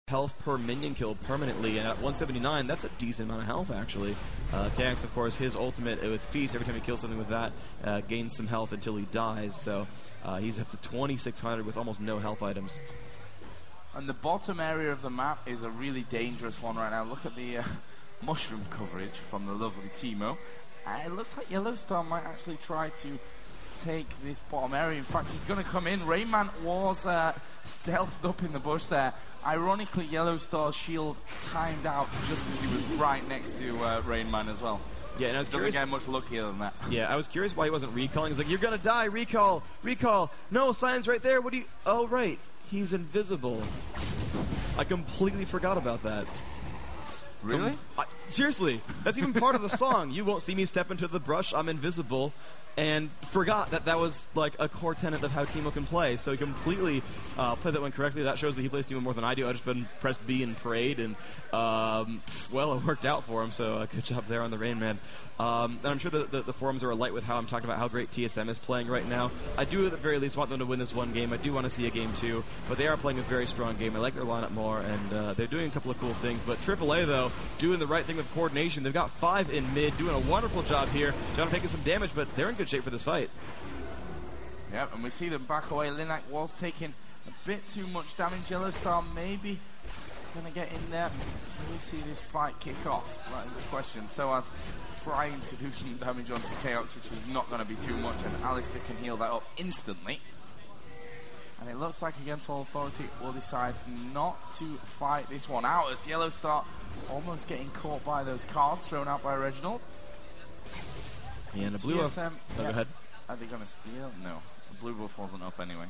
health per minion kill permanently, and at 179, that's a decent amount of health, actually. KX, of course, his ultimate with Feast, every time he kills something with that, gains some health until he dies, so he's up to 2,600 with almost no health items. And the bottom area of the map is a really dangerous one right now. Look at the mushroom coverage from the lovely Teemo. It looks like Yellowstar might actually try to take this bottom area. In fact, he's going to come in. Rainman was stealthed up in the bush there. Ironically, Yellowstar's shield timed out just as he was right next to Rainman as well. Yeah, and I was curious. Doesn't get much luckier than that. Yeah, I was curious why he wasn't recalling. He's like, you're going to die, recall, recall. No, Cyan's right there. What do you... Oh, right. He's invisible. I completely forgot about that. Really? Seriously, that's even part of the song. You won't see me step into the brush, I'm invisible. And forgot that that was like a core tenet of how Teemo can play. So he completely played that one correctly. That shows that he plays Teemo more than I do. I just been pressed B and prayed, and well, it worked out for him. So good job there on the Rain Man. And I'm sure the forums are alight with how I'm talking about how great TSM is playing right now. I do at the very least want them to win this one game. I do want to see a game two, but they are playing a very strong game. I like their lineup more, and they're doing a couple of cool things. But TripleA, though, doing the right thing with coordination. They've got 5 in mid, doing a wonderful job here. John taking some damage, but they're in good shape for this fight. Yep, and we see them back away. Linak was taking a bit too much damage. Yellowstar maybe going to get in there. Will we see this fight kick off? That is the question. So as trying to do some damage onto Chaos, which is not going to be too much, and Alistair can heal that up instantly. And it looks like Against All Authority will decide not to fight this one out, as Yellowstar almost getting caught by those cards thrown out by Reginald. And a blue buff. TSM, Go ahead. Are they going to steal? No. The blue buff wasn't up anyway.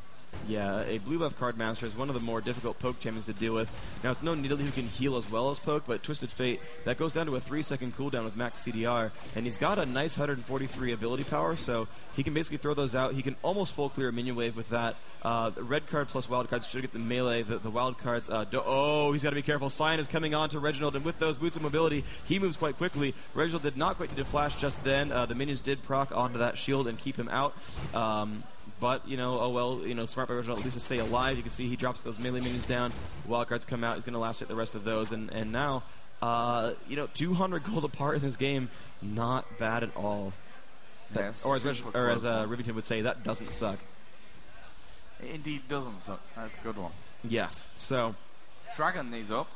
Yeah, a blue buff card master is one of the more difficult poke champions to deal with. Now, it's no Nidalee who can heal as well as poke, but Twisted Fate, that goes down to a 3-second cooldown with max CDR, and he's got a nice 143 ability power, so he can basically throw those out. He can almost full clear a minion wave with that. The red card plus wild cards should get the melee. The wild cards, oh, he's got to be careful. Cyan is coming on to Reginald, and with those boots of mobility, he moves quite quickly. Reginald did not quite need to flash just then. The minions did proc onto that shield and keep him out. But, you know, oh well, you know, smart by Reginald at least to stay alive. You can see he drops those melee minions down. Wildcards come out. He's going to last hit the rest of those. And now, you know, 200 gold apart in this game, not bad at all. Yes, or as Rivington would say, that doesn't suck. It indeed doesn't suck. That's a good one. Yes. So, Dragon these up.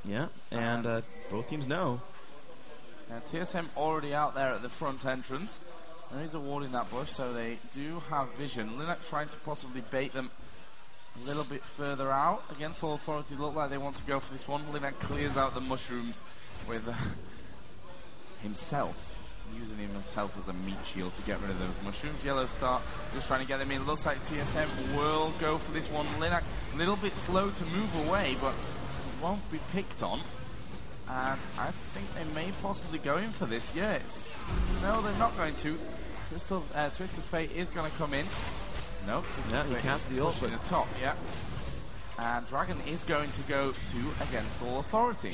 Yeah, and both teams know. TSM already out there at the front entrance. There is a ward in that bush, so they do have vision. Linak trying to possibly bait them a little bit further out. Against All Authority, look like they want to go for this one. Linak clears out the mushrooms with himself, using himself as a meat shield to get rid of those mushrooms. Yellowstar just trying to get them in. Looks like TSM will go for this one. Linak a little bit slow to move away, but won't be picked on. And I think they may possibly go in for this. Yes. No, they're not going to. Twisted Fate is going to come in. No, Twisted Fate can't is pushing the top, yeah. And Dragon is going to go to Against All Authority.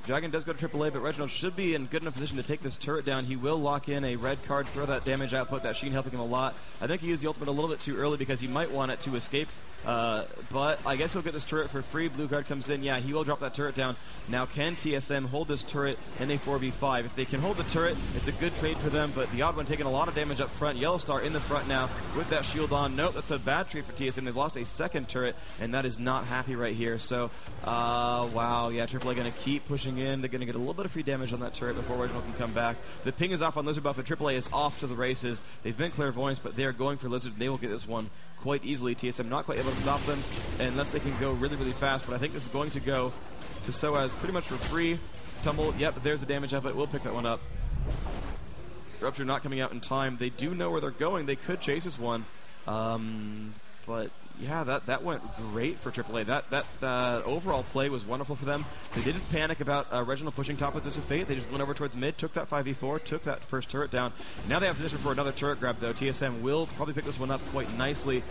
Dragon does go to AAA, but Reginald should be in good enough position to take this turret down. He will lock in a red card, throw that damage output, that Sheen helping him a lot. I think he used the ultimate a little bit too early because he might want it to escape. But I guess he'll get this turret for free. Blue card comes in. Yeah, he will drop that turret down. Now, can TSM hold this turret in a 4v5? If they can hold the turret, it's a good trade for them, but the odd one taking a lot of damage up front. Yellowstar in the front now with that shield on. Nope, that's a bad trade for TSM. They've lost a second turret, and that is not happy right here. So, wow, yeah, TripleA going to keep pushing in. They're going to get a little bit of free damage on that turret before Reginald can come back. The ping is off on Lizard buff, and AAA is off to the races. They've been clairvoyants, but they are going for Lizard, and they will get this one quite easily. TSM not quite able to stop them unless they can go really, really fast, but I think this is going to go to SOAS pretty much for free. Tumble, yep, there's the damage up, but we'll pick that one up. Rupture not coming out in time. They do know where they're going. They could chase this one. But yeah, that went great for AAA. That overall play was wonderful for them. They didn't panic about Reginald pushing top with this Fate. They just went over towards mid, took that 5v4, took that first turret down. Now they have position for another turret grab, though. TSM will probably pick this one up quite nicely.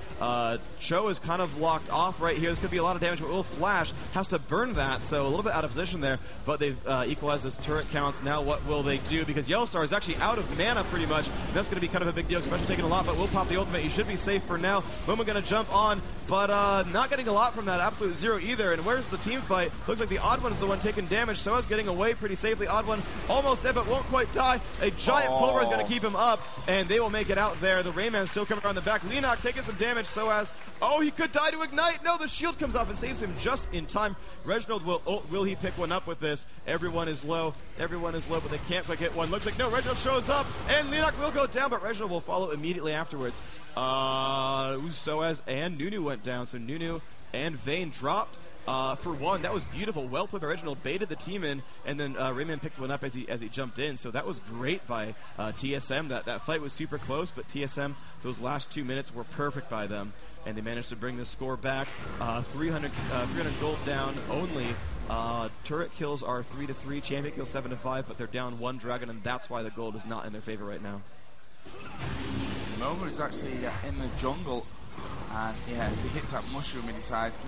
Cho is kind of locked off right here. This could be a lot of damage, but will Flash has to burn that, so a little bit out of position there. But they've equalized those turret counts. Now what will they do? Because Yellowstar is actually out of mana pretty much. And that's going to be kind of a big deal, especially taking a lot, but we'll pop the ultimate. He should be safe for now. Momo going to jump on 1, but not getting a lot from that Absolute Zero either. And where's the team fight? Looks like the Odd One is the one taking damage. Soa's getting away pretty safely. Odd One almost dead, but won't quite die. A giant pulver is going to keep him up, and they will make it out there. The Rayman still coming around the back. Leenock taking some damage. Soaz, oh, he could die to Ignite. No, the shield comes off and saves him just in time. Reginald will he pick one up with this? Everyone is low. Everyone is low, but they can't quite get one. Looks like no, Reginald shows up, and Leenock will go down, but Reginald will follow immediately afterwards. Soaz and Nunu went down, so Nunu and Vayne dropped. For one, that was beautiful. Well played by Reginald, baited the team in, and then Rayman picked one up as he jumped in. So that was great by TSM. That fight was super close, but TSM, those last 2 minutes were perfect by them, and they managed to bring the score back. 300 gold down only. Turret kills are 3-3, champion kills 7-5, but they're down 1 dragon, and that's why the gold is not in their favor right now. Momo is actually in the jungle, and yeah, as he hits that mushroom, he decides,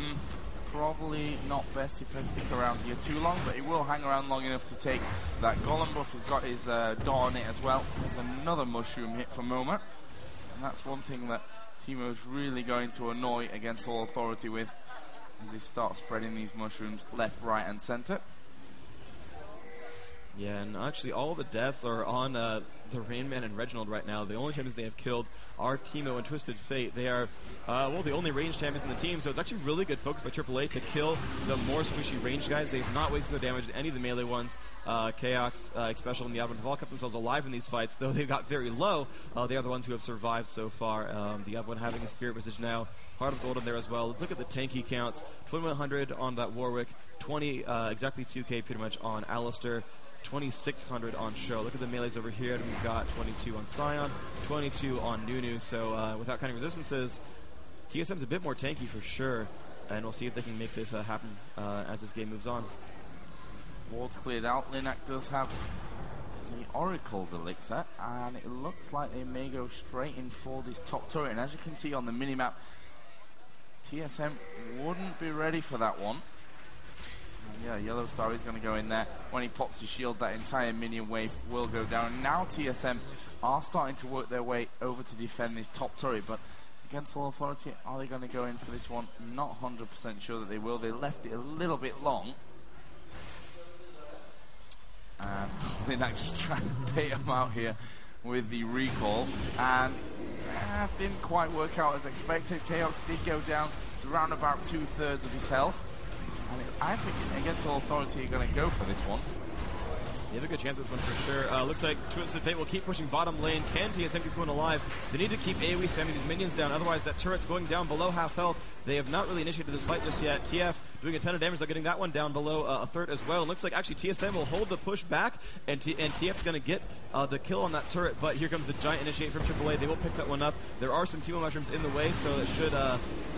probably not best if I stick around here too long, but he will hang around long enough to take that golem buff. He's got his dot on it as well. There's another mushroom hit for Momo, and that's one thing that Teemo's really going to annoy against All Authority with, as he starts spreading these mushrooms left, right, and center. Yeah, and actually all the deaths are on the Rainman and Reginald right now. The only champions they have killed are Teemo and Twisted Fate. They are, the only ranged champions in the team, so it's actually really good focus by AAA to kill the more squishy ranged guys. They've not wasted their damage to any of the melee ones. Chaos, Special, and the Advent have all kept themselves alive in these fights, though they've got very low. They are the ones who have survived so far. The Advent having a Spirit Visage now. Heart of Gold in there as well. Let's look at the tanky counts. 2100 on that Warwick, 20, exactly 2k pretty much on Alistair. 2600 on Show. Look at the melees over here. We've got 22 on Scion, 22 on Nunu. So without counting resistances, TSM's a bit more tanky for sure. And we'll see if they can make this happen as this game moves on. Ward's cleared out. Linak does have the Oracle's Elixir, and it looks like they may go straight in for this top turret. And as you can see on the minimap, TSM wouldn't be ready for that one. Yeah, Yellow Star is going to go in there. When he pops his shield, that entire minion wave will go down. Now TSM are starting to work their way over to defend this top turret, but against All Authority, are they going to go in for this one? Not 100% sure that they will. They left it a little bit long. And Linak just trying to bait him out here with the recall. And didn't quite work out as expected. Chaos did go down to around about 2/3 of his health. I think against All Authority are going to go for this one. They have a good chance of this one for sure. Looks like Twisted Fate will keep pushing bottom lane. Can TSM keep going alive? They need to keep AoE spamming these minions down, otherwise that turret's going down below half health. They have not really initiated this fight just yet. TF doing a ton of damage. They're getting that one down below a third as well. It looks like actually TSM will hold the push back, and TF's going to get the kill on that turret, but here comes the giant initiate from AAA. They will pick that one up. There are some Teemo mushrooms in the way, so it should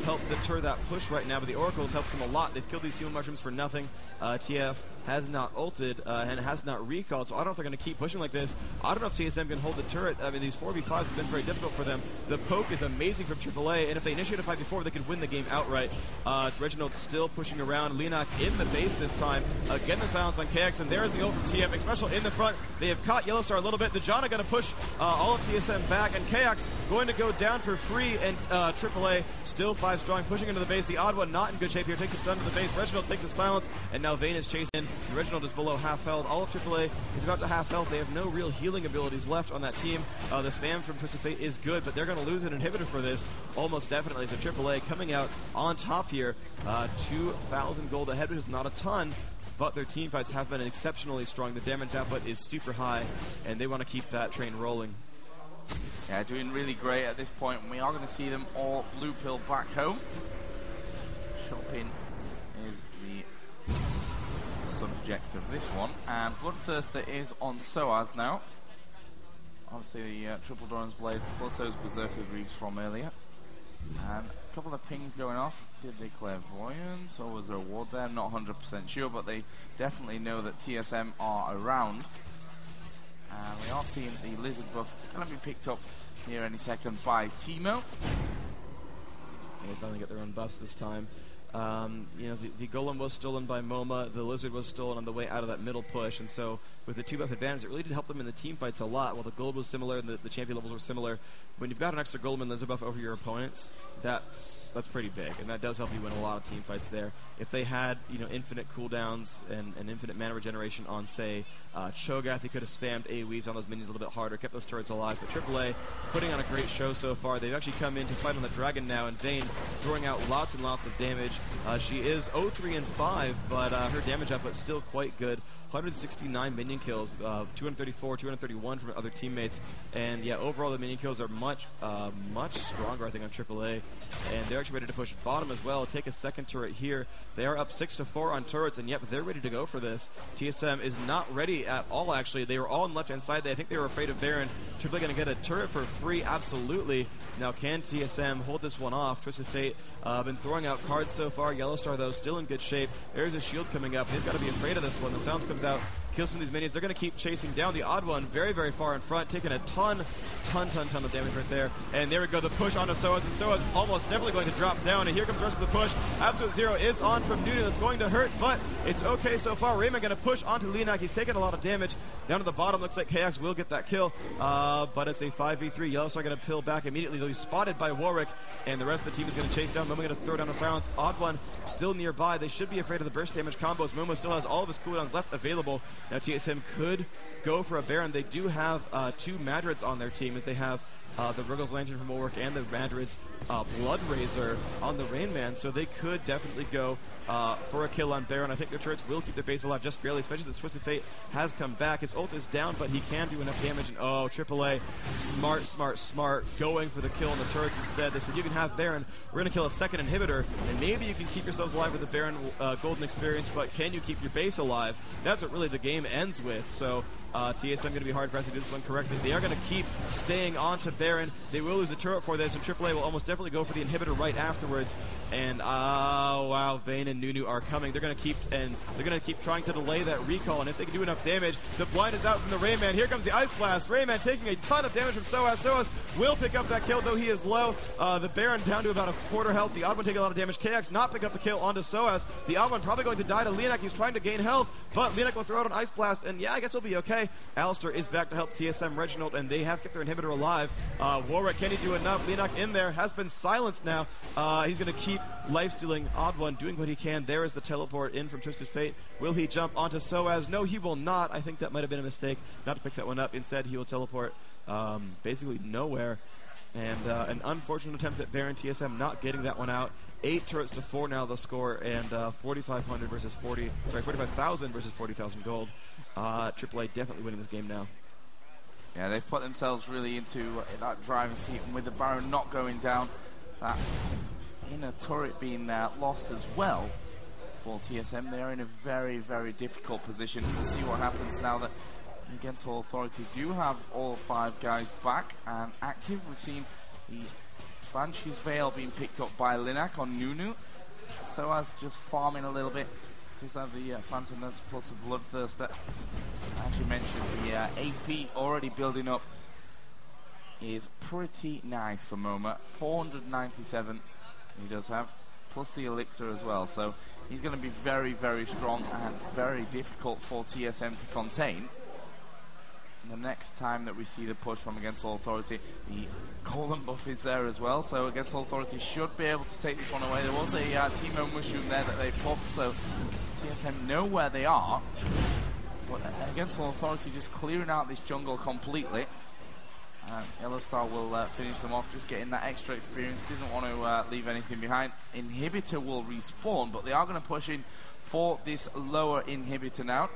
help deter that push right now, but the Oracles helps them a lot. They've killed these Teemo mushrooms for nothing. TF has not ulted and has not recalled, so I don't know if they're going to keep pushing like this. I don't know if TSM can hold the turret. I mean, these 4v5s have been very difficult for them. The poke is amazing from AAA, and if they initiate a fight before, they could win the game outright. Reginald still pushing around. Leenock in the base this time. Again, the silence on KX, and there's the ult from TF. Special in the front. They have caught Yellowstar a little bit. The Janna going to push all of TSM back, and KX going to go down for free, and AAA still 5 strong, pushing into the base. The Odd One not in good shape here. Takes a stun to the base. Reginald takes a silence, and now Vayne is chasing. Reginald is below half health. All of AAA is about to half health. They have no real healing abilities left on that team. The spam from Twisted Fate is good, but they're going to lose an inhibitor for this, almost definitely. So AAA coming out on top here. 2,000 gold ahead, which is not a ton, but their team fights have been exceptionally strong. The damage output is super high, and they want to keep that train rolling. Yeah, doing really great at this point. We are going to see them all blue pill back home. Shopping is the subject of this one, and Bloodthirster is on Soaz now. Obviously the Triple Doran's Blade plus those Berserker Greaves from earlier. And a couple of pings going off. Did they Clairvoyance, or was there a ward there? Not 100% sure, but they definitely know that TSM are around. And we are seeing the Lizard buff going to be picked up here any second by Teemo. They finally get their own buffs this time. You know, the Golem was stolen by MoMA. The Lizard was stolen on the way out of that middle push. And so with the 2-buff advantage, it really did help them in the team fights a lot. While the gold was similar and the champion levels were similar, when you've got an extra Golem and Lizard buff over your opponents, that's pretty big. And that does help you win a lot of team fights there. If they had, you know, infinite cooldowns and infinite mana regeneration on, say, Cho'Gath, he could have spammed AoEs on those minions a little bit harder, kept those turrets alive. But TripleA putting on a great show so far. They've actually come in to fight on the Dragon now, and Vayne throwing out lots and lots of damage. She is 0-3-5, but her damage output still quite good. 169 minion kills, 234, 231 from other teammates, and yeah, overall the minion kills are much stronger, I think, on AAA, and they're actually ready to push bottom as well. Take a second turret here. They are up 6-4 on turrets, and yep, they're ready to go for this. TSM is not ready at all, actually. They were all on the left-hand side. I think they were afraid of Baron. AAA going to get a turret for free, absolutely. Now, can TSM hold this one off? Twisted Fate been throwing out cards so far. Yellowstar, though, still in good shape. There's a shield coming up. They've got to be afraid of this one. The Sounds comes out, kills some of these minions. They're going to keep chasing down the odd one very, very far in front, taking a ton of damage right there. And there we go, the push onto Soaz, and Soaz almost definitely going to drop down. And here comes the rest of the push. Absolute Zero is on from Nunu. That's going to hurt, but it's okay so far. Raymond going to push onto Linak. He's taking a lot of damage. Down to the bottom, looks like KX will get that kill, but it's a 5v3. Yellowstar going to pill back immediately, though he's spotted by Warwick, and the rest of the team is going to chase down. Momo going to throw down a silence. Odd one still nearby. They should be afraid of the burst damage combos. Momo still has all of his cooldowns left available. Now TSM could go for a Baron. They do have 2 Madrids on their team, as they have the Ruggles Lantern from Warwick and the Madrid's Blood Razor on the Rain Man, so they could definitely go for a kill on Baron. I think their turrets will keep their base alive just barely, especially since Twisted Fate has come back. His ult is down, but he can do enough damage. And oh, AAA, smart, going for the kill on the turrets instead. They said, you can have Baron, we're going to kill a second inhibitor, and maybe you can keep yourselves alive with the Baron Golden Experience, but can you keep your base alive? That's what really the game ends with. So TSM going to be hard pressed to do this one correctly. They are going to keep staying on to Baron. They will lose a turret for this, and AAA will almost definitely go for the inhibitor right afterwards. And wow, Vayne and Nunu are coming. They're going to keep trying to delay that recall, and if they can do enough damage, the blind is out from the Rayman. Here comes the Ice Blast. Rayman taking a ton of damage from Soaz. Soaz will pick up that kill, though he is low. The Baron down to about a quarter health. The Odd One taking a lot of damage. KX not pick up the kill onto Soaz. The Odd One probably going to die to Linak. He's trying to gain health, but Linak will throw out an Ice Blast, and yeah, I guess he'll be okay. Alistair is back to help TSM Reginald, and they have kept their inhibitor alive. Warwick, can he do enough? Linak in there, has been silenced now. He's going to keep life-stealing Odd One, doing what he can. There is the teleport in from Twisted Fate. Will he jump onto Soaz? No, he will not. I think that might have been a mistake not to pick that one up. Instead, he will teleport basically nowhere. And an unfortunate attempt at Baron. TSM not getting that one out. 8 turrets to 4 now the score, and 4,500 versus 45,000 versus 40,000 gold. AAA definitely winning this game now. Yeah, they've put themselves really into that driving seat, and with the Baron not going down, that inner turret being lost as well for TSM, they are in a very, very difficult position. We'll see what happens now that Against All Authority do have all 5 guys back and active. We've seen the Banshee's Veil being picked up by Linak on Nunu. Soaz just farming a little bit. Does have the Phantom Lance plus the Bloodthirster. As you mentioned, the AP already building up is pretty nice for MoMA. 497 he does have, plus the Elixir as well. So he's going to be very, very strong and very difficult for TSM to contain. The next time that we see the push from Against All Authority, the Golem buff is there as well, so Against All Authority should be able to take this one away. There was a Teemo Mushroom there that they popped, so TSM know where they are. But Against All Authority just clearing out this jungle completely. Yellowstar will finish them off, just getting that extra experience. Doesn't want to leave anything behind. Inhibitor will respawn, but they are going to push in for this lower inhibitor now.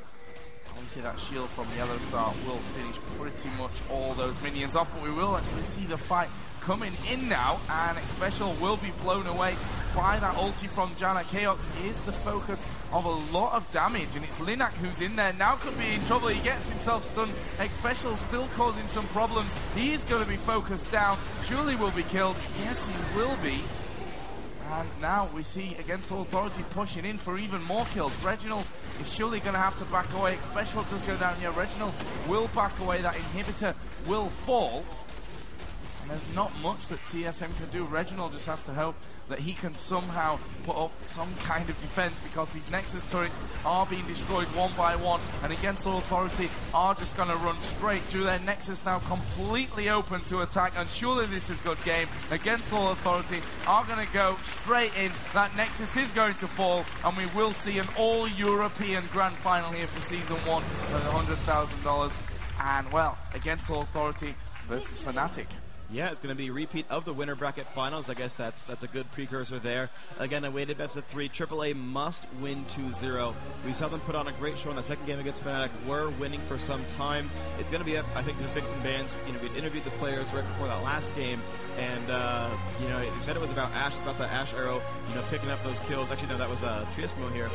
Obviously that shield from Yellowstar will finish pretty much all those minions off, but we will actually see the fight coming in now, and Xpecial will be blown away by that ulti from Janna. Chaos is the focus of a lot of damage, and it's Linak who's in there. Now could be in trouble. He gets himself stunned. Xpecial still causing some problems. He is going to be focused down. Surely will be killed. Yes, he will be. And now we see Against All Authority pushing in for even more kills. Reginald is surely going to have to back away. Xpecial does go down here. Reginald will back away. That inhibitor will fall. And there's not much that TSM can do. Reginald just has to hope that he can somehow put up some kind of defense, because these Nexus turrets are being destroyed one by one, and Against All Authority are just going to run straight through their Nexus now completely open to attack, and surely this is a good game. Against All Authority are going to go straight in. That Nexus is going to fall, and we will see an all-European grand final here for Season 1 with $100,000. And, well, Against All Authority versus Fnatic. Yeah, it's going to be a repeat of the winner bracket finals. I guess that's a good precursor there. Again, a weighted best of 3. TripleA must win 2-0. We saw them put on a great show in the second game against Fnatic. We're winning for some time. It's going to be up, I think, to the picks and bans. You know, we interviewed the players right before that last game, and you know, they said it was about Ash, about the Ash arrow, you know, picking up those kills. Actually, no, that was Triesmo here.